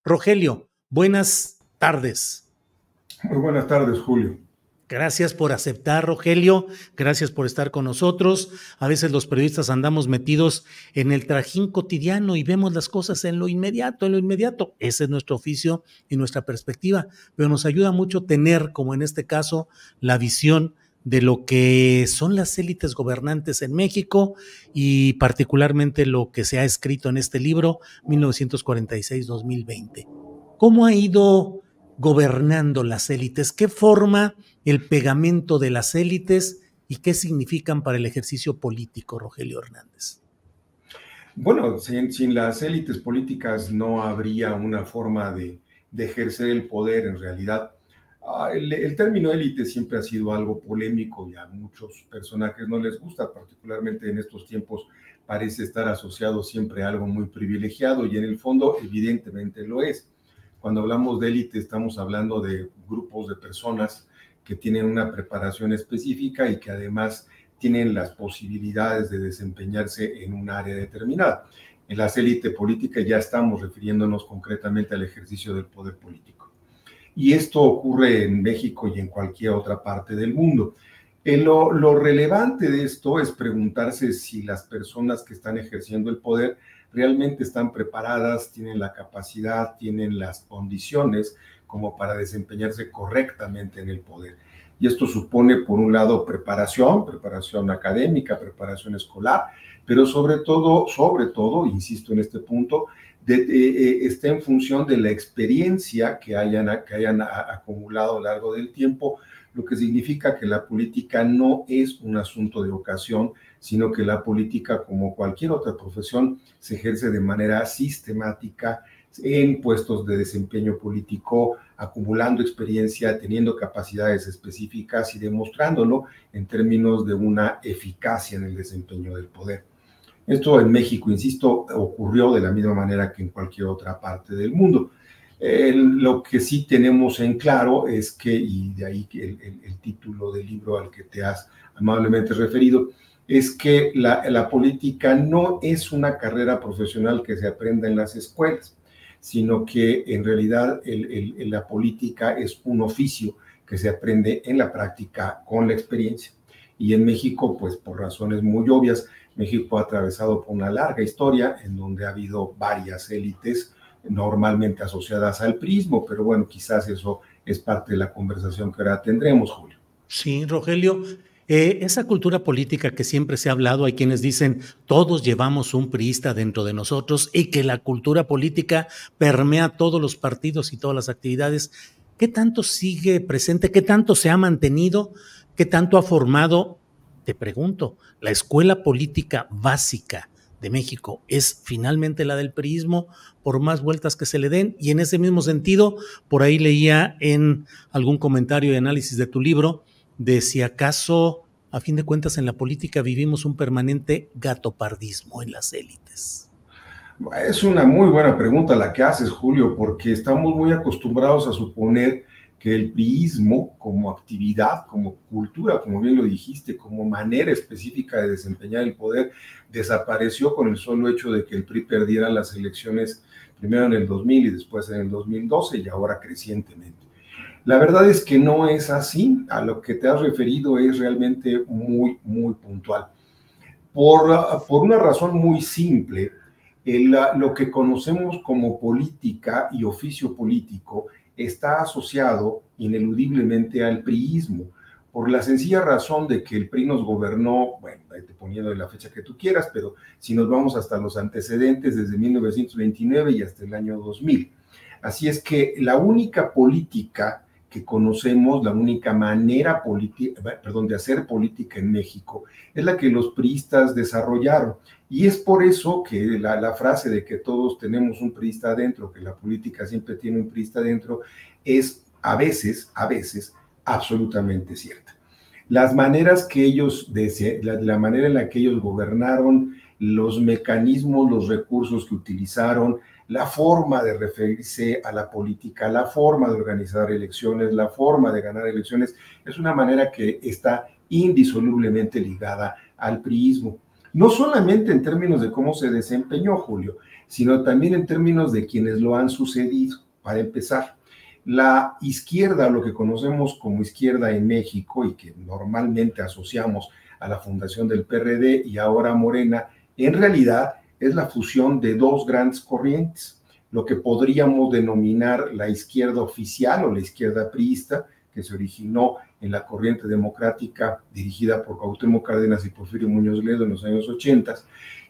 Rogelio, buenas tardes. Muy buenas tardes, Julio. Gracias por aceptar, Rogelio. Gracias por estar con nosotros. A veces los periodistas andamos metidos en el trajín cotidiano y vemos las cosas en lo inmediato, en lo inmediato. Ese es nuestro oficio y nuestra perspectiva, pero nos ayuda mucho tener, como en este caso, la visión de lo que son las élites gobernantes en México y particularmente lo que se ha escrito en este libro, 1946-2020. ¿Cómo ha ido gobernando las élites? ¿Qué forma el pegamento de las élites y qué significan para el ejercicio político, Rogelio Hernández? Bueno, sin las élites políticas no habría una forma de ejercer el poder en realidad. El término élite siempre ha sido algo polémico y a muchos personajes no les gusta, particularmente en estos tiempos parece estar asociado siempre a algo muy privilegiado y en el fondo evidentemente lo es. Cuando hablamos de élite estamos hablando de grupos de personas que tienen una preparación específica y que además tienen las posibilidades de desempeñarse en un área determinada. En las élites políticas ya estamos refiriéndonos concretamente al ejercicio del poder político. Y esto ocurre en México y en cualquier otra parte del mundo. Lo relevante de esto es preguntarse si las personas que están ejerciendo el poder realmente están preparadas, tienen la capacidad, tienen las condiciones como para desempeñarse correctamente en el poder. Y esto supone, por un lado, preparación académica, preparación escolar, pero sobre todo, insisto en este punto, está en función de la experiencia que hayan acumulado a lo largo del tiempo, lo que significa que la política no es un asunto de ocasión, sino que la política, como cualquier otra profesión, se ejerce de manera sistemática en puestos de desempeño político, acumulando experiencia, teniendo capacidades específicas y demostrándolo en términos de una eficacia en el desempeño del poder. Esto en México, insisto, ocurrió de la misma manera que en cualquier otra parte del mundo. Lo que sí tenemos en claro es que, y de ahí el título del libro al que te has amablemente referido, es que la política no es una carrera profesional que se aprenda en las escuelas, sino que en realidad la política es un oficio que se aprende en la práctica con la experiencia. Y en México, pues por razones muy obvias, México ha atravesado por una larga historia en donde ha habido varias élites normalmente asociadas al priismo, pero bueno, quizás eso es parte de la conversación que ahora tendremos, Julio. Sí, Rogelio. Esa cultura política que siempre se ha hablado, hay quienes dicen todos llevamos un priista dentro de nosotros y que la cultura política permea todos los partidos y todas las actividades. ¿Qué tanto sigue presente? ¿Qué tanto se ha mantenido? ¿Qué tanto ha formado? Te pregunto, ¿la escuela política básica de México es finalmente la del priismo, por más vueltas que se le den? Y en ese mismo sentido, por ahí leía en algún comentario y análisis de tu libro, de si acaso, a fin de cuentas, en la política vivimos un permanente gatopardismo en las élites. Es una muy buena pregunta la que haces, Julio, porque estamos muy acostumbrados a suponer que el priismo como actividad, como cultura, como bien lo dijiste, como manera específica de desempeñar el poder, desapareció con el solo hecho de que el PRI perdiera las elecciones primero en el 2000 y después en el 2012 y ahora crecientemente. La verdad es que no es así. A lo que te has referido es realmente muy, muy puntual. Por una razón muy simple, lo que conocemos como política y oficio político está asociado ineludiblemente al priismo, por la sencilla razón de que el PRI nos gobernó, bueno, poniendo la fecha que tú quieras, pero si nos vamos hasta los antecedentes, desde 1929 y hasta el año 2000. Así es que la única política que conocemos, la única manera de hacer política en México, es la que los priistas desarrollaron. Y es por eso que la frase de que todos tenemos un priista adentro, que la política siempre tiene un priista adentro, es a veces, absolutamente cierta. Las maneras que ellos, la manera en la que ellos gobernaron, los mecanismos, los recursos que utilizaron, la forma de referirse a la política, la forma de organizar elecciones, la forma de ganar elecciones, es una manera que está indisolublemente ligada al priismo. No solamente en términos de cómo se desempeñó, Julio, sino también en términos de quienes lo han sucedido. Para empezar, la izquierda, lo que conocemos como izquierda en México y que normalmente asociamos a la fundación del PRD y ahora Morena, en realidad es la fusión de dos grandes corrientes, lo que podríamos denominar la izquierda oficial o la izquierda priista, que se originó en la corriente democrática dirigida por Cuauhtémoc Cárdenas y Porfirio Muñoz Ledo en los años 80,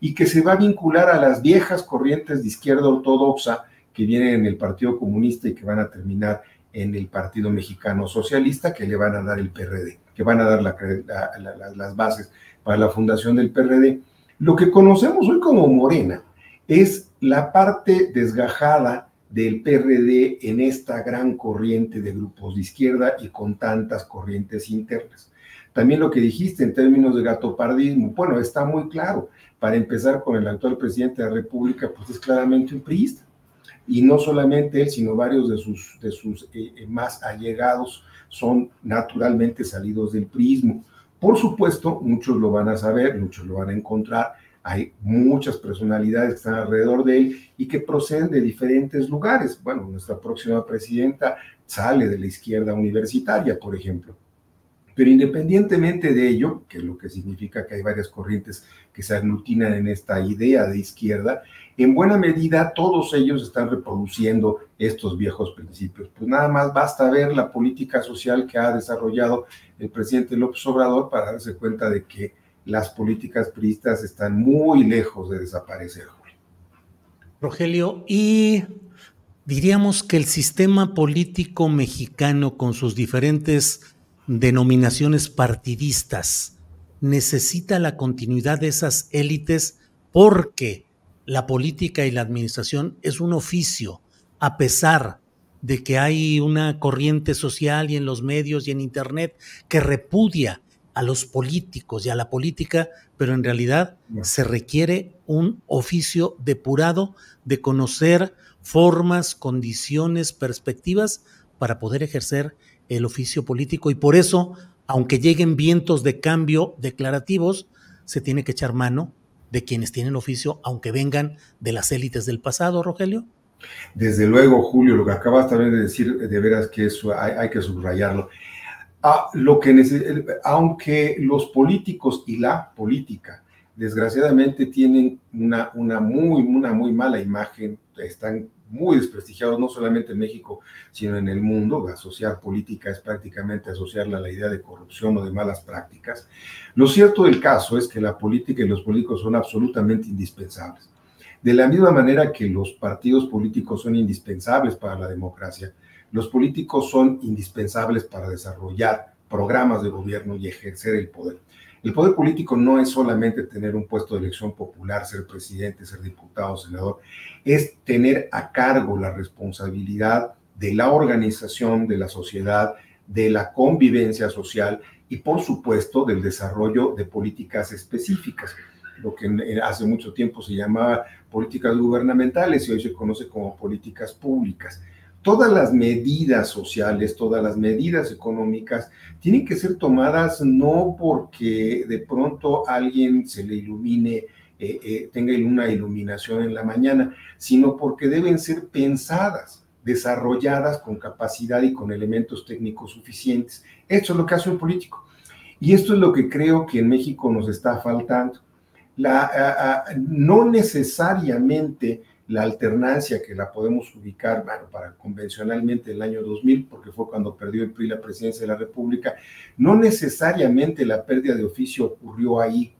y que se va a vincular a las viejas corrientes de izquierda ortodoxa que vienen en el Partido Comunista y que van a terminar en el Partido Mexicano Socialista, que le van a dar el PRD, que van a dar las bases para la fundación del PRD. Lo que conocemos hoy como Morena es la parte desgajada del PRD en esta gran corriente de grupos de izquierda y con tantas corrientes internas. También lo que dijiste en términos de gatopardismo, bueno, está muy claro. Para empezar, con el actual presidente de la República, pues es claramente un priista. Y no solamente él, sino varios de sus más allegados son naturalmente salidos del priismo. Por supuesto, muchos lo van a saber, muchos lo van a encontrar. Hay muchas personalidades que están alrededor de él y que proceden de diferentes lugares. Bueno, nuestra próxima presidenta sale de la izquierda universitaria, por ejemplo. Pero independientemente de ello, que es lo que significa que hay varias corrientes que se aglutinan en esta idea de izquierda, en buena medida todos ellos están reproduciendo estos viejos principios. Pues nada más basta ver la política social que ha desarrollado el presidente López Obrador para darse cuenta de que las políticas priistas están muy lejos de desaparecer. Rogelio, y diríamos que el sistema político mexicano con sus diferentes denominaciones partidistas necesita la continuidad de esas élites porque la política y la administración es un oficio, a pesar de que hay una corriente social y en los medios y en internet que repudia a los políticos y a la política, pero en realidad se requiere un oficio depurado de conocer formas, condiciones, perspectivas para poder ejercer el oficio político, y por eso, aunque lleguen vientos de cambio declarativos, se tiene que echar mano de quienes tienen oficio, aunque vengan de las élites del pasado, Rogelio. Desde luego, Julio, lo que acabas también de decir, de veras que eso hay que subrayarlo. Aunque los políticos y la política desgraciadamente tienen una muy mala imagen, están muy desprestigiados, no solamente en México, sino en el mundo. Asociar política es prácticamente asociarla a la idea de corrupción o de malas prácticas. Lo cierto del caso es que la política y los políticos son absolutamente indispensables. De la misma manera que los partidos políticos son indispensables para la democracia, los políticos son indispensables para desarrollar programas de gobierno y ejercer el poder. El poder político no es solamente tener un puesto de elección popular, ser presidente, ser diputado, senador, es tener a cargo la responsabilidad de la organización de la sociedad, de la convivencia social y, por supuesto, del desarrollo de políticas específicas, lo que hace mucho tiempo se llamaba políticas gubernamentales y hoy se conoce como políticas públicas. Todas las medidas sociales, todas las medidas económicas tienen que ser tomadas no porque de pronto alguien se le ilumine, tenga una iluminación en la mañana, sino porque deben ser pensadas, desarrolladas con capacidad y con elementos técnicos suficientes. Esto es lo que hace un político. Y esto es lo que creo que en México nos está faltando. No necesariamente la alternancia que la podemos ubicar, bueno, para convencionalmente el año 2000, porque fue cuando perdió el PRI la presidencia de la República, no necesariamente la pérdida de oficio ocurrió ahí.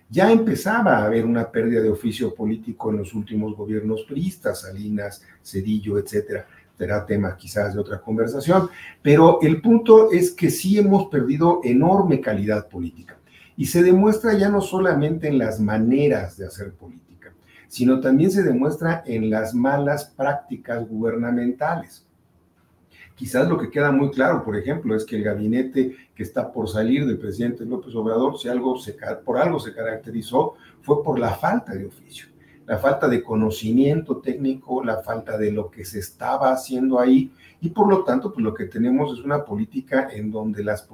Ya empezaba a haber una pérdida de oficio político en los últimos gobiernos priistas, Salinas, Zedillo, etcétera. Será tema quizás de otra conversación, pero el punto es que sí hemos perdido enorme calidad política. Y se demuestra ya no solamente en las maneras de hacer política, sino también se demuestra en las malas prácticas gubernamentales. Quizás lo que queda muy claro, por ejemplo, es que el gabinete que está por salir del presidente López Obrador, si por algo se caracterizó, fue por la falta de oficio, la falta de conocimiento técnico, la falta de lo que se estaba haciendo ahí, y por lo tanto, pues lo que tenemos es una política en donde las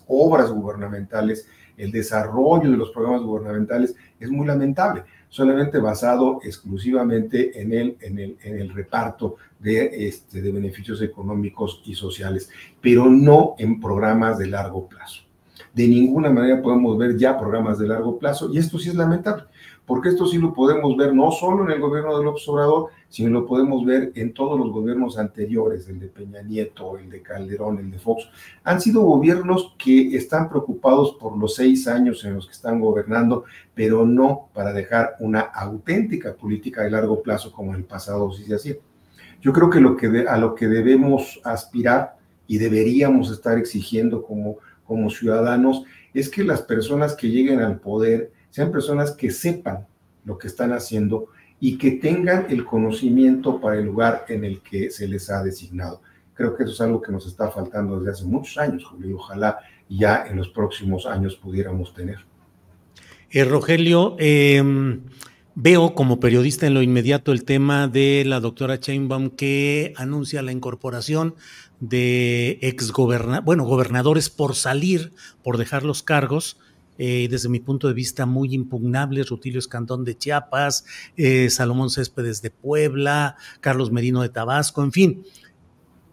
obras gubernamentales, el desarrollo de los programas gubernamentales es muy lamentable. solamente basado exclusivamente en el reparto de beneficios económicos y sociales, pero no en programas de largo plazo. De ninguna manera podemos ver ya programas de largo plazo, y esto sí es lamentable, porque esto sí lo podemos ver no solo en el gobierno de López Obrador, sino lo podemos ver en todos los gobiernos anteriores, el de Peña Nieto, el de Calderón, el de Fox. Han sido gobiernos que están preocupados por los 6 años en los que están gobernando, pero no para dejar una auténtica política de largo plazo como en el pasado sí se hacía. Yo creo que a lo que debemos aspirar y deberíamos estar exigiendo como ciudadanos es que las personas que lleguen al poder sean personas que sepan lo que están haciendo y que tengan el conocimiento para el lugar en el que se les ha designado. Creo que eso es algo que nos está faltando desde hace muchos años, Julio, y ojalá ya en los próximos años pudiéramos tener. Rogelio, veo como periodista en lo inmediato el tema de la doctora Sheinbaum, que anuncia la incorporación de gobernadores por salir, por dejar los cargos, desde mi punto de vista muy impugnables: Rutilio Escandón de Chiapas, Salomón Céspedes de Puebla, Carlos Merino de Tabasco, en fin.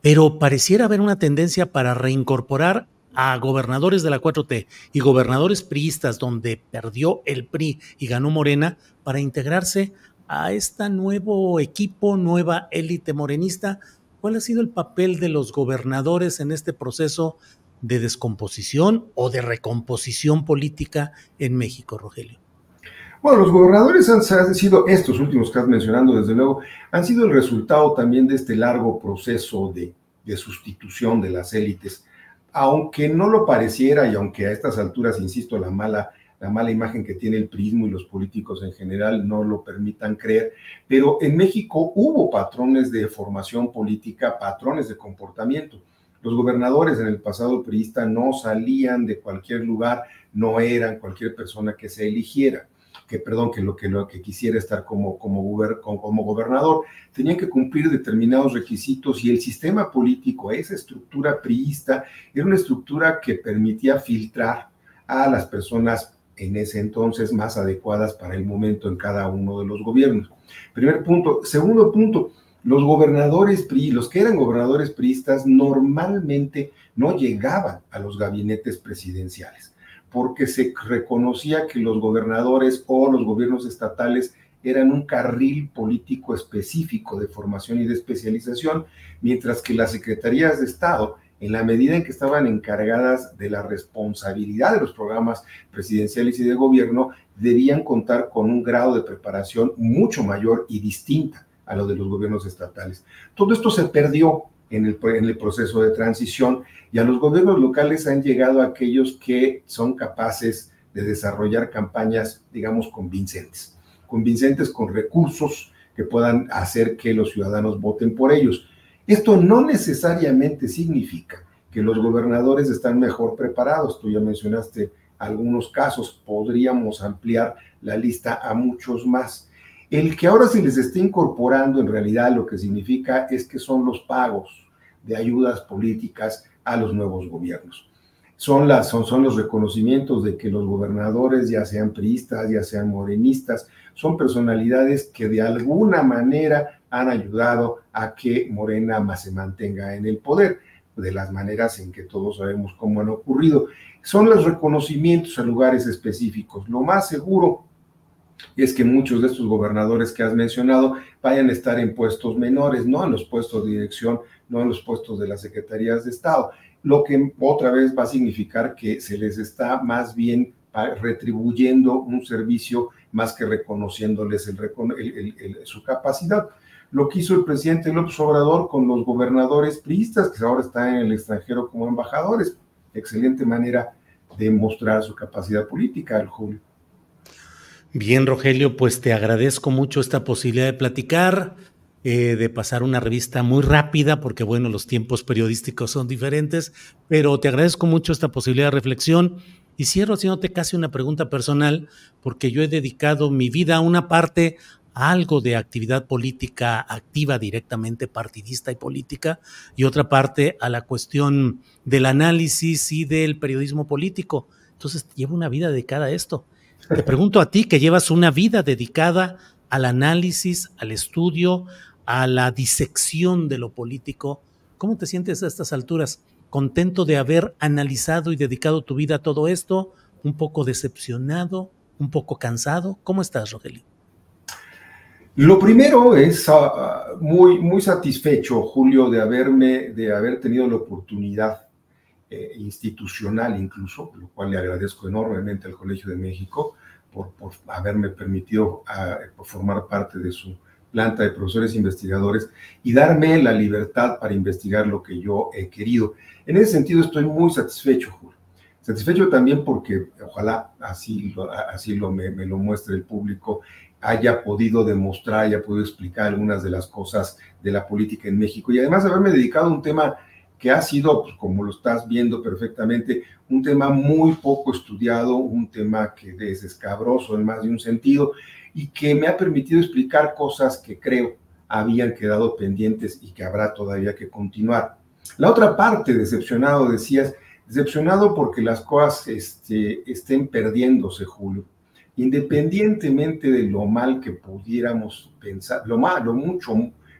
Pero pareciera haber una tendencia para reincorporar a gobernadores de la 4T y gobernadores priistas donde perdió el PRI y ganó Morena, para integrarse a este nuevo equipo, nueva élite morenista. ¿Cuál ha sido el papel de los gobernadores en este proceso de descomposición o de recomposición política en México, Rogelio? Bueno, los gobernadores han sido, estos últimos que estás mencionando, desde luego, han sido el resultado también de este largo proceso de sustitución de las élites. Aunque no lo pareciera, y aunque a estas alturas, insisto, la mala imagen que tiene el PRIismo y los políticos en general no lo permitan creer, pero en México hubo patrones de formación política, patrones de comportamiento. Los gobernadores en el pasado priista no salían de cualquier lugar, no eran cualquier persona que se eligiera, que lo que quisiera estar como gobernador. Tenían que cumplir determinados requisitos, y el sistema político, esa estructura priista, era una estructura que permitía filtrar a las personas en ese entonces más adecuadas para el momento en cada uno de los gobiernos. Primer punto. Segundo punto, los gobernadores los que eran gobernadores priistas normalmente no llegaban a los gabinetes presidenciales, porque se reconocía que los gobernadores o los gobiernos estatales eran un carril político específico de formación y de especialización, mientras que las secretarías de Estado, en la medida en que estaban encargadas de la responsabilidad de los programas presidenciales y de gobierno, debían contar con un grado de preparación mucho mayor y distinta a lo de los gobiernos estatales. Todo esto se perdió en el proceso de transición, y a los gobiernos locales han llegado aquellos que son capaces de desarrollar campañas, digamos, convincentes con recursos que puedan hacer que los ciudadanos voten por ellos. Esto no necesariamente significa que los gobernadores están mejor preparados. Tú ya mencionaste algunos casos, podríamos ampliar la lista a muchos más. El que ahora se les esté incorporando, en realidad lo que significa es que son los pagos de ayudas políticas a los nuevos gobiernos. Son los reconocimientos de que los gobernadores, ya sean priistas, ya sean morenistas, son personalidades que de alguna manera han ayudado a que Morena se mantenga en el poder, de las maneras en que todos sabemos cómo han ocurrido. Son los reconocimientos a lugares específicos. Lo más seguro es que muchos de estos gobernadores que has mencionado vayan a estar en puestos menores, no en los puestos de dirección, no en los puestos de las secretarías de Estado, lo que otra vez va a significar que se les está más bien retribuyendo un servicio más que reconociéndoles su capacidad. Lo que hizo el presidente López Obrador con los gobernadores priistas, que ahora están en el extranjero como embajadores. Excelente manera de mostrar su capacidad política, Julio. Bien, Rogelio, pues te agradezco mucho esta posibilidad de platicar, de pasar una revista muy rápida, porque bueno, los tiempos periodísticos son diferentes, pero te agradezco mucho esta posibilidad de reflexión, y cierro haciéndote casi una pregunta personal, porque yo he dedicado mi vida a una parte a algo de actividad política activa, directamente partidista y política, y otra parte a la cuestión del análisis y del periodismo político. Entonces llevo una vida dedicada a esto. Te pregunto a ti que llevas una vida dedicada al análisis, al estudio, a la disección de lo político. ¿Cómo te sientes a estas alturas? ¿Contento de haber analizado y dedicado tu vida a todo esto? ¿Un poco decepcionado? ¿Un poco cansado? ¿Cómo estás, Rogelio? Lo primero es muy, muy satisfecho, Julio, de haber tenido la oportunidad institucional incluso, lo cual le agradezco enormemente al Colegio de México por haberme permitido formar parte de su planta de profesores investigadores y darme la libertad para investigar lo que yo he querido. En ese sentido estoy muy satisfecho, Julio. Satisfecho también porque ojalá me lo muestre el público, haya podido demostrar, haya podido explicar algunas de las cosas de la política en México y además haberme dedicado a un tema que ha sido, pues, como lo estás viendo perfectamente, un tema muy poco estudiado, un tema que es escabroso en más de un sentido y que me ha permitido explicar cosas que creo habían quedado pendientes y que habrá todavía que continuar. La otra parte, decepcionado, decías, decepcionado porque las cosas estén perdiéndose, Julio. Independientemente de lo mal que pudiéramos pensar, lo mucho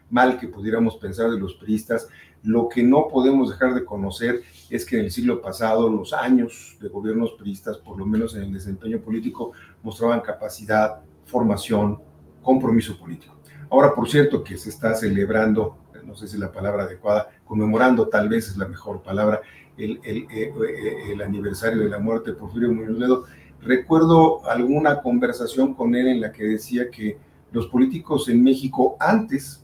mal que pudiéramos pensar de los priistas, lo que no podemos dejar de conocer es que en el siglo pasado los años de gobiernos priistas, por lo menos en el desempeño político, mostraban capacidad, formación, compromiso político. Ahora, por cierto, que se está celebrando, no sé si es la palabra adecuada, conmemorando, tal vez es la mejor palabra, el aniversario de la muerte de Porfirio Muñoz Ledo. Recuerdo alguna conversación con él en la que decía que los políticos en México antes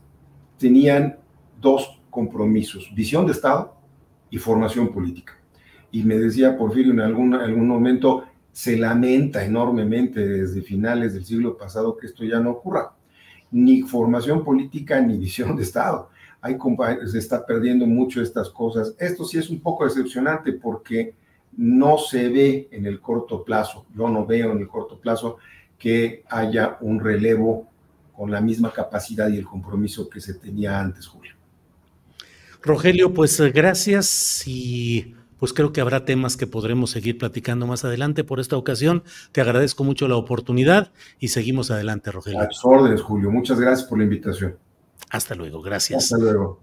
tenían dos compromisos: visión de Estado y formación política. Y me decía Porfirio en algún momento, se lamenta enormemente desde finales del siglo pasado que esto ya no ocurra. Ni formación política ni visión de Estado. Se está perdiendo mucho estas cosas. Esto sí es un poco decepcionante porque no se ve en el corto plazo, yo no veo en el corto plazo que haya un relevo con la misma capacidad y el compromiso que se tenía antes, Julio. Rogelio, pues gracias y pues creo que habrá temas que podremos seguir platicando más adelante. Por esta ocasión, te agradezco mucho la oportunidad y seguimos adelante, Rogelio. A tus órdenes, Julio. Muchas gracias por la invitación. Hasta luego, Hasta gracias. luego.